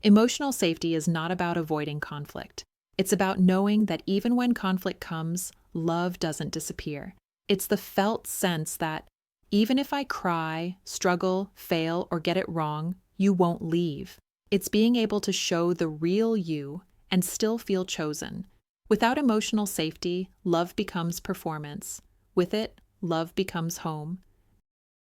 Emotional safety is not about avoiding conflict. It's about knowing that even when conflict comes, love doesn't disappear. It's the felt sense that even if I cry, struggle, fail, or get it wrong, you won't leave. It's being able to show the real you and still feel chosen. Without emotional safety, love becomes performance. With it, love becomes home.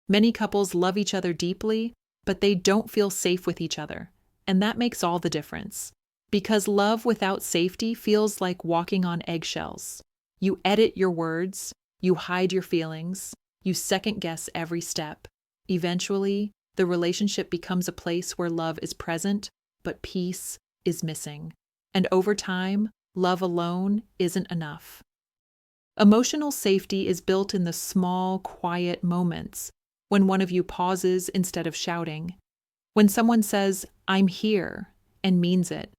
Many couples love each other deeply, but they don't feel safe with each other. And that makes all the difference. Because love without safety feels like walking on eggshells. You edit your words, you hide your feelings, you second-guess every step. Eventually, the relationship becomes a place where love is present, but peace is missing. And over time, love alone isn't enough. Emotional safety is built in the small, quiet moments, when one of you pauses instead of shouting, when someone says, "I'm here," and means it,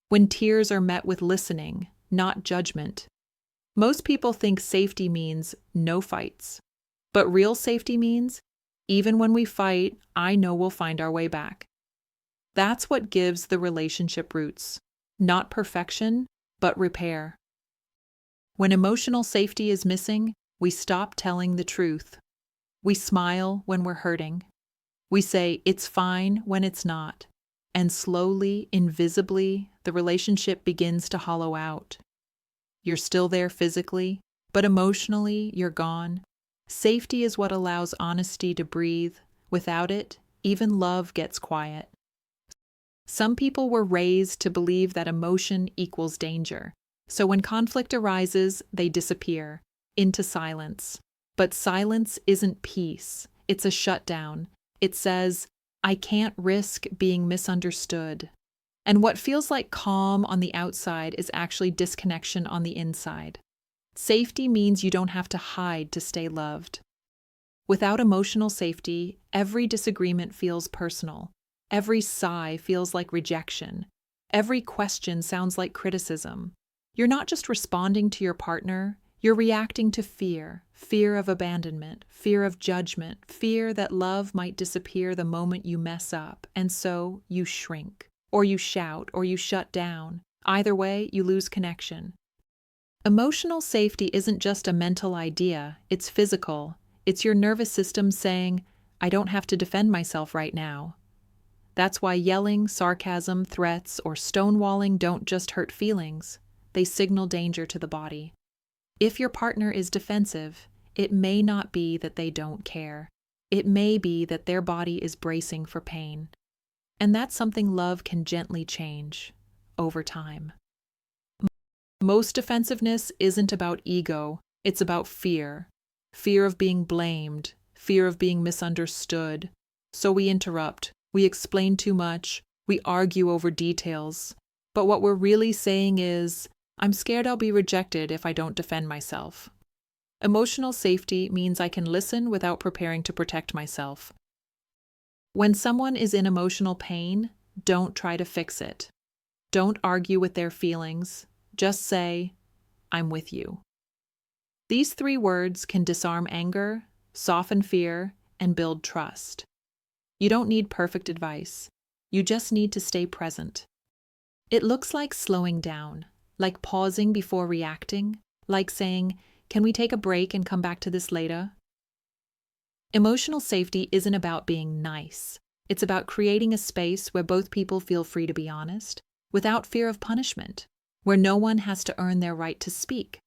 when tears are met with listening, not judgment. Most people think safety means no fights, but real safety means, even when we fight, I know we'll find our way back. That's what gives the relationship roots, not perfection, but repair. When emotional safety is missing, we stop telling the truth. We smile when we're hurting. We say it's fine when it's not. And slowly, invisibly, the relationship begins to hollow out. You're still there physically, but emotionally, you're gone. Safety is what allows honesty to breathe. Without it, even love gets quiet. Some people were raised to believe that emotion equals danger. So when conflict arises, they disappear into silence. But silence isn't peace. It's a shutdown. It says, I can't risk being misunderstood. And what feels like calm on the outside is actually disconnection on the inside. Safety means you don't have to hide to stay loved. Without emotional safety, every disagreement feels personal. Every sigh feels like rejection. Every question sounds like criticism. You're not just responding to your partner, you're reacting to fear. Fear of abandonment, fear of judgment, fear that love might disappear the moment you mess up, and so you shrink, or you shout, or you shut down. Either way, you lose connection. Emotional safety isn't just a mental idea, it's physical. It's your nervous system saying, I don't have to defend myself right now. That's why yelling, sarcasm, threats, or stonewalling don't just hurt feelings, they signal danger to the body. If your partner is defensive, it may not be that they don't care. It may be that their body is bracing for pain. And that's something love can gently change over time. Most defensiveness isn't about ego, it's about fear. Fear of being blamed, fear of being misunderstood. So we interrupt, we explain too much, we argue over details. But what we're really saying is, I'm scared I'll be rejected if I don't defend myself. Emotional safety means I can listen without preparing to protect myself. When someone is in emotional pain, don't try to fix it. Don't argue with their feelings. Just say, I'm with you. These 3 words can disarm anger, soften fear, and build trust. You don't need perfect advice. You just need to stay present. It looks like slowing down, like pausing before reacting, like saying, can we take a break and come back to this later? Emotional safety isn't about being nice. It's about creating a space where both people feel free to be honest, without fear of punishment, where no one has to earn their right to speak.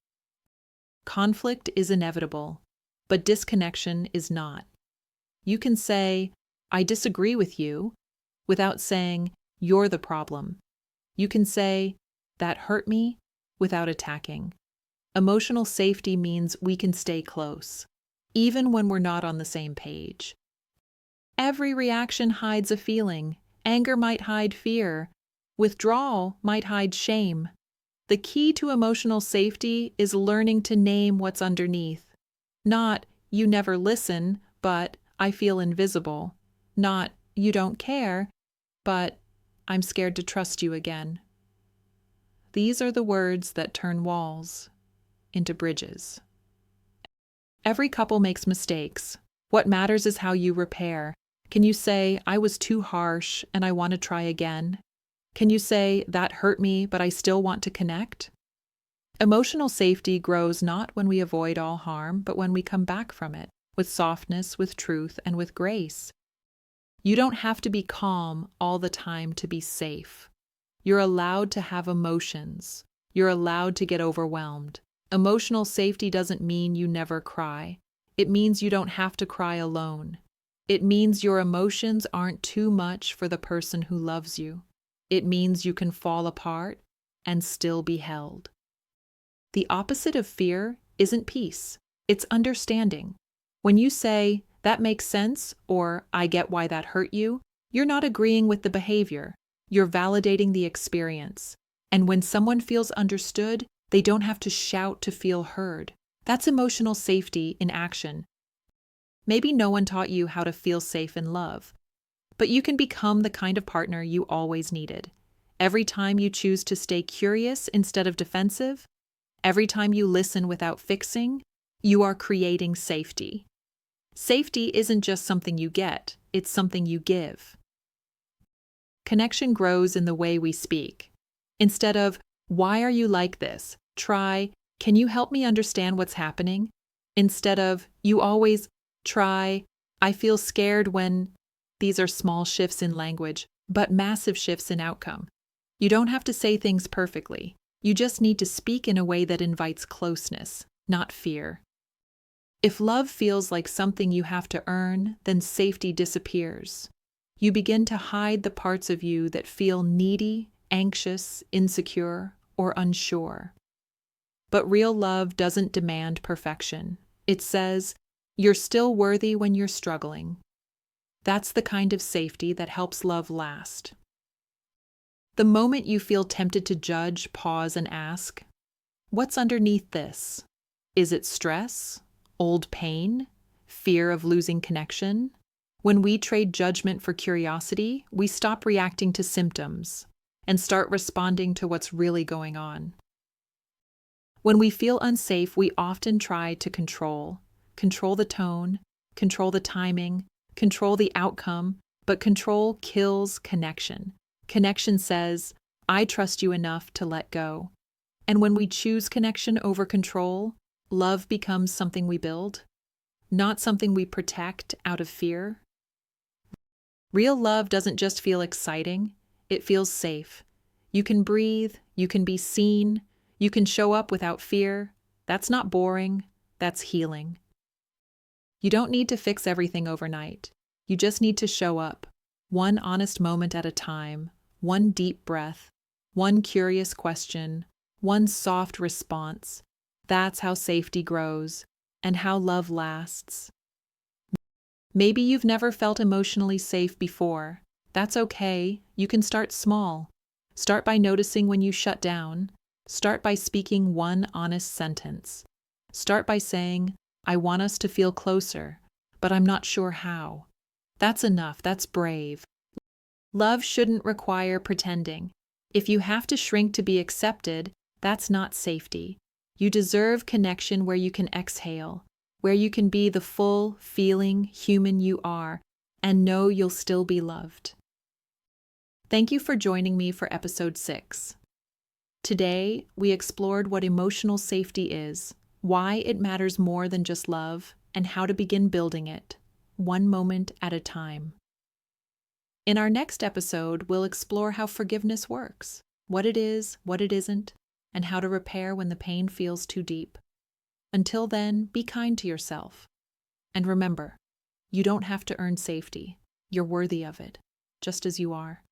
Conflict is inevitable, but disconnection is not. You can say, I disagree with you, without saying, you're the problem. You can say, that hurt me, without attacking. Emotional safety means we can stay close, even when we're not on the same page. Every reaction hides a feeling. Anger might hide fear. Withdrawal might hide shame. The key to emotional safety is learning to name what's underneath. Not, you never listen, but I feel invisible. Not, you don't care, but I'm scared to trust you again. These are the words that turn walls into bridges. Every couple makes mistakes. What matters is how you repair. Can you say, I was too harsh and I want to try again? Can you say, "That hurt me, but I still want to connect"? Emotional safety grows not when we avoid all harm, but when we come back from it, with softness, with truth, and with grace. You don't have to be calm all the time to be safe. You're allowed to have emotions. You're allowed to get overwhelmed. Emotional safety doesn't mean you never cry. It means you don't have to cry alone. It means your emotions aren't too much for the person who loves you. It means you can fall apart and still be held. The opposite of fear isn't peace. It's understanding. When you say, "That makes sense," or "I get why that hurt you," you're not agreeing with the behavior. You're validating the experience. And when someone feels understood, they don't have to shout to feel heard. That's emotional safety in action. Maybe no one taught you how to feel safe in love, but you can become the kind of partner you always needed. Every time you choose to stay curious instead of defensive, every time you listen without fixing, you are creating safety. Safety isn't just something you get, it's something you give. Connection grows in the way we speak. Instead of, "Why are you like this?" try, "Can you help me understand what's happening?" Instead of, "You always," try, "I feel scared when." These are small shifts in language, but massive shifts in outcome. You don't have to say things perfectly. You just need to speak in a way that invites closeness, not fear. If love feels like something you have to earn, then safety disappears. You begin to hide the parts of you that feel needy, anxious, insecure, or unsure. But real love doesn't demand perfection. It says, "You're still worthy when you're struggling." That's the kind of safety that helps love last. The moment you feel tempted to judge, pause and ask, "What's underneath this? Is it stress? Old pain? Fear of losing connection?" When we trade judgment for curiosity, we stop reacting to symptoms and start responding to what's really going on. When we feel unsafe, we often try to control the tone, control the timing, control the outcome, but control kills connection. Connection says, "I trust you enough to let go." And when we choose connection over control, love becomes something we build, not something we protect out of fear. Real love doesn't just feel exciting, it feels safe. You can breathe, you can be seen, you can show up without fear. That's not boring, that's healing. You don't need to fix everything overnight. You just need to show up, one honest moment at a time, one deep breath, one curious question, one soft response. That's how safety grows and how love lasts. Maybe you've never felt emotionally safe before. That's okay. You can start small. Start by noticing when you shut down. Start by speaking one honest sentence. Start by saying, "I want us to feel closer, but I'm not sure how." That's enough. That's brave. Love shouldn't require pretending. If you have to shrink to be accepted, that's not safety. You deserve connection where you can exhale, where you can be the full, feeling human you are, and know you'll still be loved. Thank you for joining me for episode 6. Today, we explored what emotional safety is, why it matters more than just love, and how to begin building it, one moment at a time. In our next episode, we'll explore how forgiveness works, what it is, what it isn't, and how to repair when the pain feels too deep. Until then, be kind to yourself. And remember, you don't have to earn safety. You're worthy of it, just as you are.